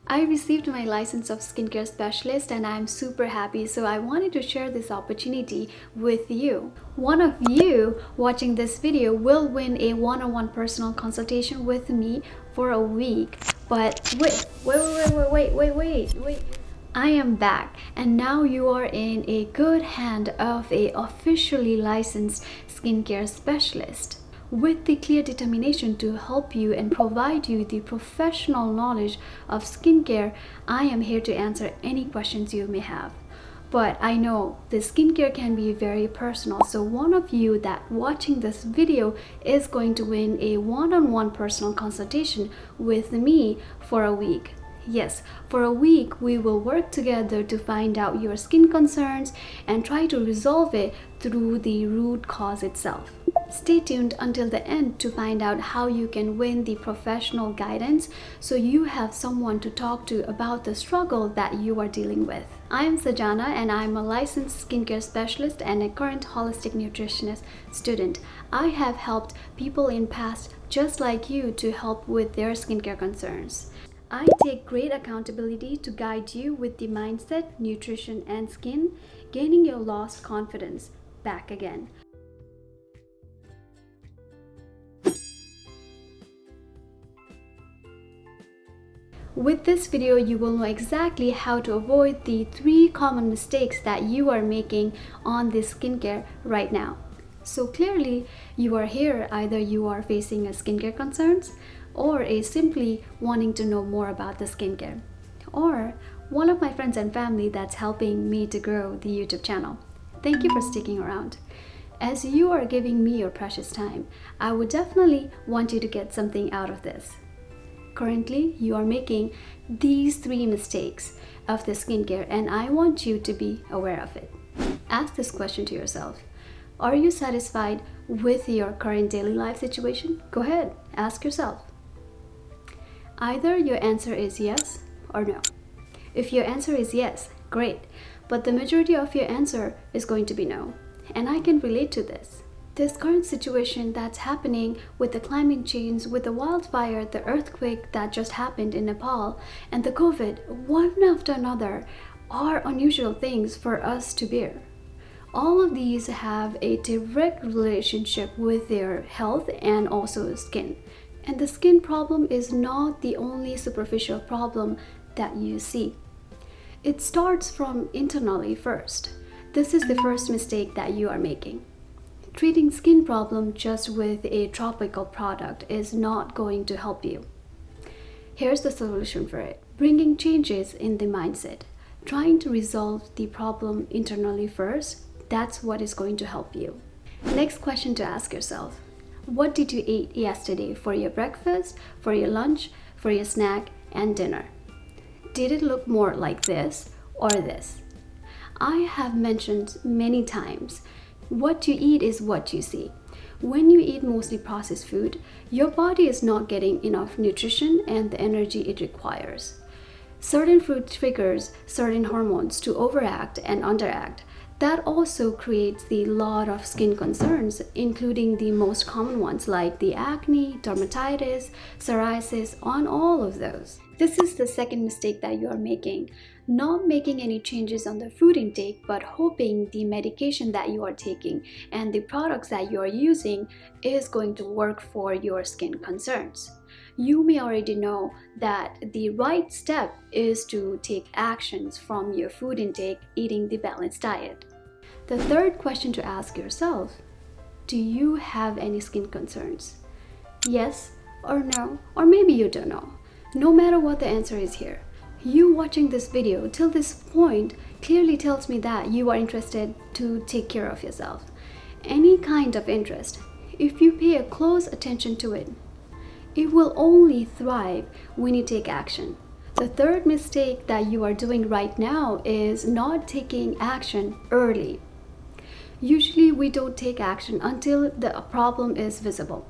I received my license of skincare specialist and I'm super happy, so I wanted to share this opportunity with you. One of you watching this video will win a one-on-one personal consultation with me for a week. But wait. I am back and now you are in a good hand of a officially licensed skincare specialist with the clear determination to help you and provide you the professional knowledge of skincare. I am here to answer any questions you may have. But I know the skincare can be very personal, so one of you that watching this video is going to win a one-on-one personal consultation with me for a week. Yes, for a week we will work together to find out your skin concerns and try to resolve it through the root cause itself. Stay tuned until the end to find out how you can win the professional guidance so you have someone to talk to about the struggle that you are dealing with. I am Sajana and I am a licensed skincare specialist and a current holistic nutritionist student. I have helped people in past just like you to help with their skincare concerns. I take great accountability to guide you with the mindset, nutrition, and skin, gaining your lost confidence back again. With this video, you will know exactly how to avoid the 3 common mistakes that you are making on this skincare right now. So clearly, you are here, either you are facing a skincare concerns or a simply wanting to know more about the skincare, or one of my friends and family that's helping me to grow the YouTube channel. Thank you for sticking around. As you are giving me your precious time, I would definitely want you to get something out of this. Currently, you are making these 3 mistakes of the skincare and I want you to be aware of it. Ask this question to yourself. Are you satisfied with your current daily life situation? Go ahead, ask yourself. Either your answer is yes or no. If your answer is yes, great, but the majority of your answer is going to be no. And I can relate to this. This current situation that's happening with the climate change, with the wildfire, the earthquake that just happened in Nepal, and the COVID, one after another, are unusual things for us to bear. All of these have a direct relationship with their health and also skin. And the skin problem is not the only superficial problem that you see. It starts from internally first. This is the first mistake that you are making. Treating skin problem just with a topical product is not going to help you. Here's the solution for it. Bringing changes in the mindset. Trying to resolve the problem internally first. That's what is going to help you. Next question to ask yourself. What did you eat yesterday for your breakfast, for your lunch, for your snack, and dinner? Did it look more like this or this? I have mentioned many times, what you eat is what you see. When you eat mostly processed food, your body is not getting enough nutrition and the energy it requires. Certain food triggers certain hormones to overact and underact. That also creates the lot of skin concerns, including the most common ones like the acne, dermatitis, psoriasis, on all of those. This is the second mistake that you are making. Not making any changes on the food intake, but hoping the medication that you are taking and the products that you are using is going to work for your skin concerns. You may already know that the right step is to take actions from your food intake, eating the balanced diet. The third question to ask yourself, do you have any skin concerns? Yes or no, or maybe you don't know. No matter what the answer is here, you watching this video till this point clearly tells me that you are interested to take care of yourself. Any kind of interest, if you pay a close attention to it, it will only thrive when you take action. The third mistake that you are doing right now is not taking action early. Usually we don't take action until the problem is visible.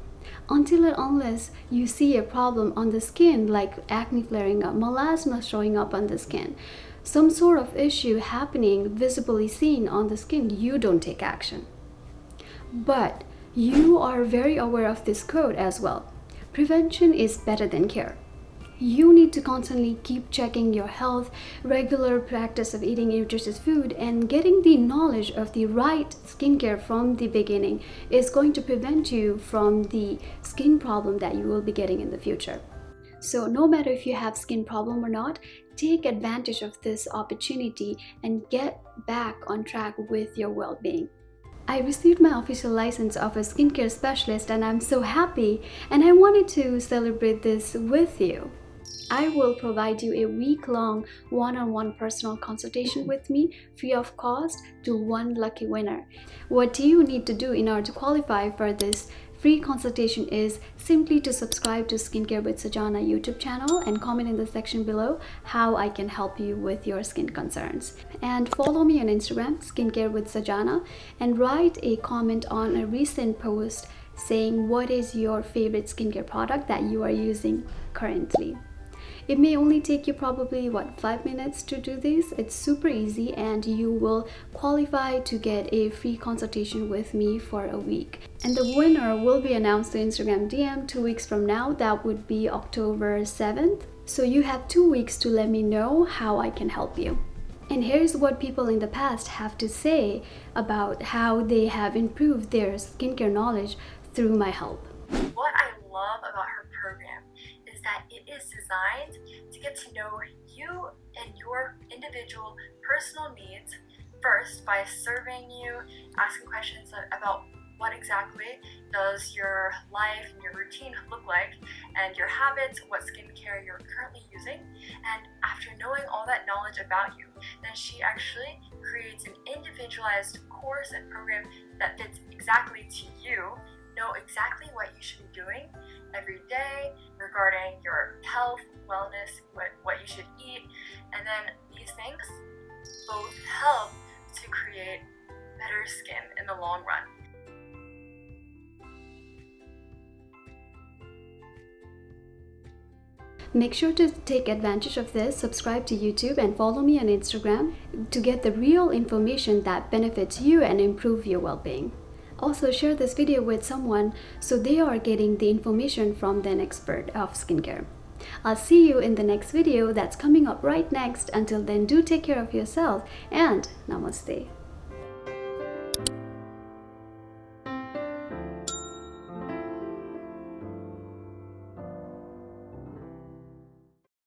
Until and unless you see a problem on the skin like acne flaring up, melasma showing up on the skin, some sort of issue happening visibly seen on the skin, you don't take action. But you are very aware of this code as well. Prevention is better than cure. You need to constantly keep checking your health, regular practice of eating nutritious food, and getting the knowledge of the right skincare from the beginning is going to prevent you from the skin problem that you will be getting in the future. So no matter if you have skin problem or not, take advantage of this opportunity and get back on track with your well-being. I received my official license of a skincare specialist and I'm so happy, and I wanted to celebrate this with you. I will provide you a week-long one-on-one personal consultation with me free of cost to one lucky winner. What do you need to do in order to qualify for this free consultation is simply to subscribe to Skincare with Sajana YouTube channel and comment in the section below how I can help you with your skin concerns. And follow me on Instagram, Skincare with Sajana, and write a comment on a recent post saying what is your favorite skincare product that you are using currently. It may only take you probably 5 minutes to do this. It's super easy and you will qualify to get a free consultation with me for a week. And the winner will be announced to Instagram DM 2 weeks from now. That would be October 7th. So you have 2 weeks to let me know how I can help you. And here's what people in the past have to say about how they have improved their skincare knowledge through my help. What I love about her program is that it is designed to get to know you and your individual personal needs first by surveying you, asking questions about what exactly does your life and your routine look like, and your habits, what skincare you're currently using. And after knowing all that knowledge about you, then she actually creates an individualized course and program that fits exactly to you, know exactly what you should be doing every day regarding your health, wellness, what you should eat, and then these things both help to create better skin in the long run. Make sure to take advantage of this, subscribe to YouTube and follow me on Instagram to get the real information that benefits you and improve your well-being. Also share this video with someone so they are getting the information from an expert of skincare. I'll see you in the next video that's coming up right next. Until then, do take care of yourself and namaste.